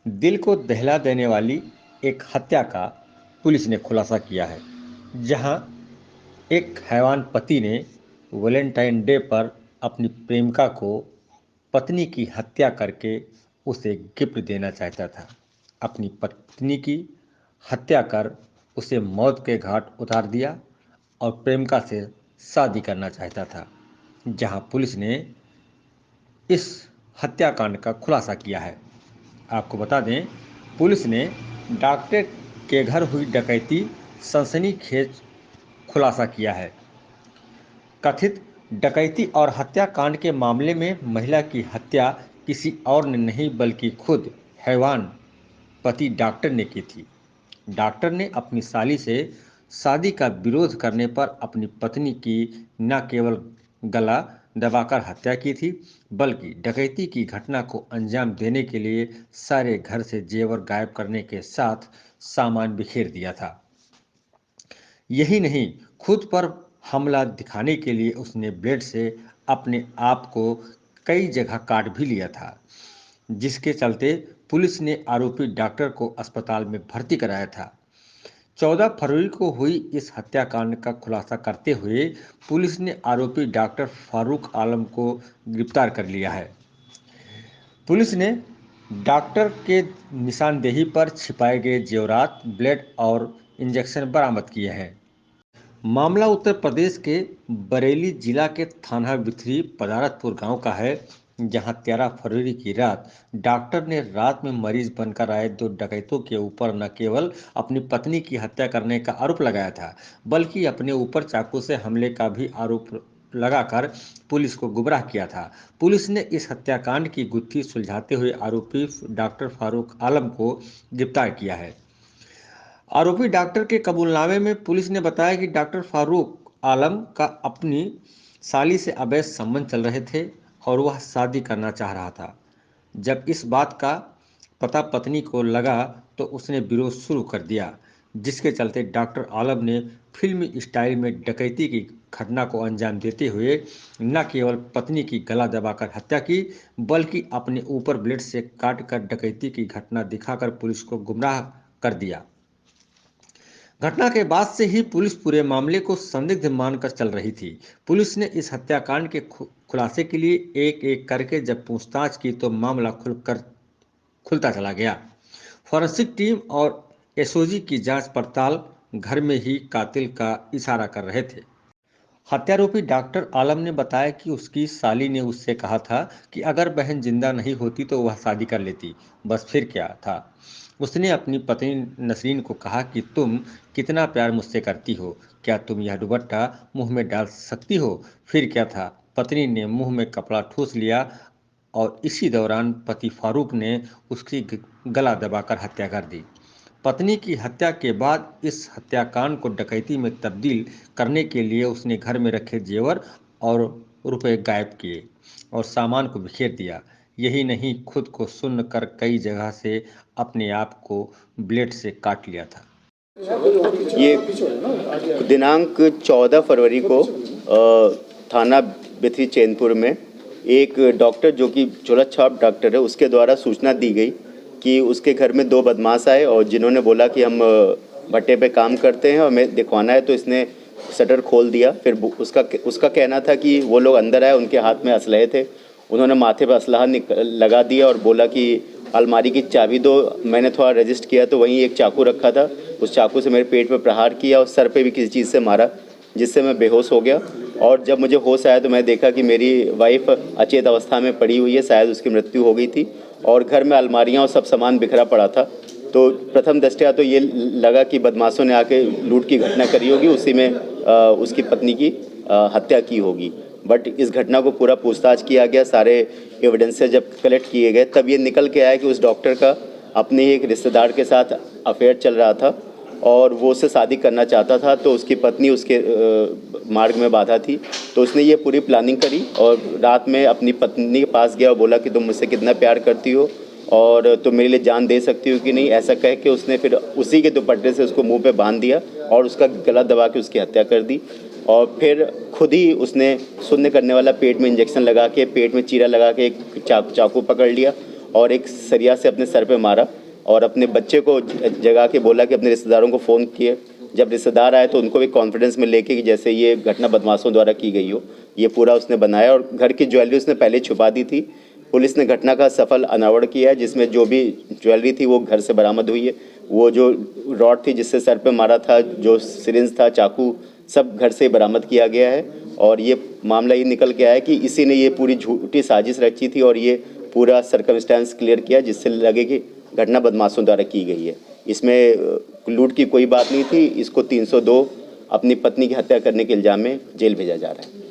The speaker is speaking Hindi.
दिल को दहला देने वाली एक हत्या का पुलिस ने खुलासा किया है, जहां एक हैवान पति ने वैलेंटाइन डे पर अपनी प्रेमिका को पत्नी की हत्या करके उसे गिफ्ट देना चाहता था। अपनी पत्नी की हत्या कर उसे मौत के घाट उतार दिया और प्रेमिका से शादी करना चाहता था। जहां पुलिस ने इस हत्याकांड का खुलासा किया है। आपको बता दें, पुलिस ने डॉक्टर के घर हुई डकैती सनसनीखेज खुलासा किया है। कथित डकैती और हत्याकांड के मामले में महिला की हत्या किसी और ने नहीं बल्कि खुद हैवान पति डॉक्टर ने की थी। डॉक्टर ने अपनी साली से शादी का विरोध करने पर अपनी पत्नी की न केवल गला दबाकर हत्या की थी, बल्कि डकैती की घटना को अंजाम देने के लिए सारे घर से जेवर गायब करने के साथ सामान बिखेर दिया था। यही नहीं, खुद पर हमला दिखाने के लिए उसने ब्लेड से अपने आप को कई जगह काट भी लिया था, जिसके चलते पुलिस ने आरोपी डॉक्टर को अस्पताल में भर्ती कराया था। 14 फरवरी को हुई इस हत्याकांड का खुलासा करते हुए पुलिस ने आरोपी डॉक्टर फारूक आलम को गिरफ्तार कर लिया है। पुलिस ने डॉक्टर के निशानदेही पर छिपाए गए जेवरात, ब्लेड और इंजेक्शन बरामद किए हैं। मामला उत्तर प्रदेश के बरेली जिला के थाना बिथरी पदारतपुर गांव का है, जहां 13 फरवरी की रात डॉक्टर ने रात में मरीज बनकर आए दो डकैतों के ऊपर न केवल अपनी पत्नी की हत्या करने का आरोप लगाया था, बल्कि अपने ऊपर चाकू से हमले का भी आरोप लगाकर पुलिस को गुमराह किया था। पुलिस ने इस हत्याकांड की गुत्थी सुलझाते हुए आरोपी डॉक्टर फारूक आलम को गिरफ्तार किया है। आरोपी डॉक्टर के कबूलनामे में पुलिस ने बताया कि डॉक्टर फारूक आलम का अपनी साली से अवैध संबंध चल रहे थे और वह शादी करना चाह रहा था। जब इस बात का पता पत्नी को लगा तो उसने विरोध शुरू कर दिया, जिसके चलते डॉक्टर आलम ने फिल्मी स्टाइल में डकैती की घटना को अंजाम देते हुए न केवल पत्नी की गला दबाकर हत्या की, बल्कि अपने ऊपर ब्लेड से काटकर डकैती की घटना दिखाकर पुलिस को गुमराह कर दिया। घटना के बाद से ही पुलिस पूरे मामले को संदिग्ध मानकर चल रही थी। पुलिस ने इस हत्याकांड के खुलासे के लिए एक एक करके जब पूछताछ की तो मामला खुलता चला गया। फॉरेंसिक टीम और एसओजी की जांच पड़ताल घर में ही कातिल का इशारा कर रहे थे। हत्यारोपी डॉक्टर आलम ने बताया कि उसकी साली ने उससे कहा था कि अगर बहन जिंदा नहीं होती तो वह शादी कर लेती, बस फिर क्या था। उसने अपनी पत्नी नसरीन को कहा कि तुम कितना प्यार मुझसे करती हो, क्या तुम यह दुपट्टा मुंह में डाल सकती हो। फिर क्या था, पत्नी ने मुंह में कपड़ा ठूस लिया और इसी दौरान पति फारूक ने उसकी गला दबाकर हत्या कर दी। पत्नी की हत्या के बाद इस हत्याकांड को डकैती में तब्दील करने के लिए उसने घर में रखे जेवर और रुपए गायब किए और सामान को बिखेर दिया। यही नहीं, खुद को सुन्न कर कई जगह से अपने आप को ब्लेड से काट लिया था। ये दिनांक 14 फरवरी को थाना बिथरी चैनपुर में एक डॉक्टर जो कि चोला छाप डॉक्टर है उसके द्वारा सूचना दी गई कि उसके घर में दो बदमाश आए और जिन्होंने बोला कि हम भट्टे पे काम करते हैं और हमें दिखवाना है, तो इसने शटर खोल दिया। फिर उसका कहना था कि वो लोग अंदर आए, उनके हाथ में असलहे थे, उन्होंने माथे पर असलहा लगा दिया और बोला कि अलमारी की चाबी दो। मैंने थोड़ा रजिस्ट किया तो वहीं एक चाकू रखा था, उस चाकू से मेरे पेट में प्रहार किया और सर पे भी किसी चीज़ से मारा, जिससे मैं बेहोश हो गया। और जब मुझे होश आया तो मैं देखा कि मेरी वाइफ अचेत अवस्था में पड़ी हुई है, शायद उसकी मृत्यु हो गई थी और घर में अलमारियाँ और सब सामान बिखरा पड़ा था। तो प्रथम दृष्टया तो ये लगा कि बदमाशों ने आके लूट की घटना करी होगी, उसी में उसकी पत्नी की हत्या की होगी। बट इस घटना को पूरा पूछताछ किया गया, सारे एविडेंसेस जब कलेक्ट किए गए तब ये निकल के आया कि उस डॉक्टर का अपने एक रिश्तेदार के साथ अफेयर चल रहा था और वो उससे शादी करना चाहता था, तो उसकी पत्नी उसके मार्ग में बाधा थी। तो उसने ये पूरी प्लानिंग करी और रात में अपनी पत्नी के पास गया और बोला कि तुम मुझसे कितना प्यार करती हो और तुम मेरे लिए जान दे सकती हो कि नहीं। ऐसा कह के उसने फिर उसी के दुपट्टे से उसको मुंह पे बांध दिया और उसका गला दबा के उसकी हत्या कर दी। और फिर खुद ही उसने शून्य करने वाला पेट में इंजेक्शन लगा के, पेट में चीरा लगा के एक चाकू पकड़ लिया और एक सरिया से अपने सर पे मारा और अपने बच्चे को जगा के बोला कि अपने रिश्तेदारों को फ़ोन किए। जब रिश्तेदार आए तो उनको भी कॉन्फिडेंस में लेके कि जैसे ये घटना बदमाशों द्वारा की गई हो, ये पूरा उसने बनाया और घर की ज्वेलरी उसने पहले छुपा दी थी। पुलिस ने घटना का सफल अनावरण किया है, जिसमें जो भी ज्वेलरी थी वो घर से बरामद हुई है। वो जो रॉड थी जिससे सर पे मारा था, जो सिरिंज था, चाकू, सब घर से बरामद किया गया है। और ये मामला ये निकल के आया कि इसी ने ये पूरी झूठी साजिश रची थी और ये पूरा सर्कमस्टेंस क्लियर किया, जिससे लगे कि घटना बदमाशों द्वारा की गई है। इसमें लूट की कोई बात नहीं थी। इसको 302 अपनी पत्नी की हत्या करने के इल्ज़ाम में जेल भेजा जा रहा है।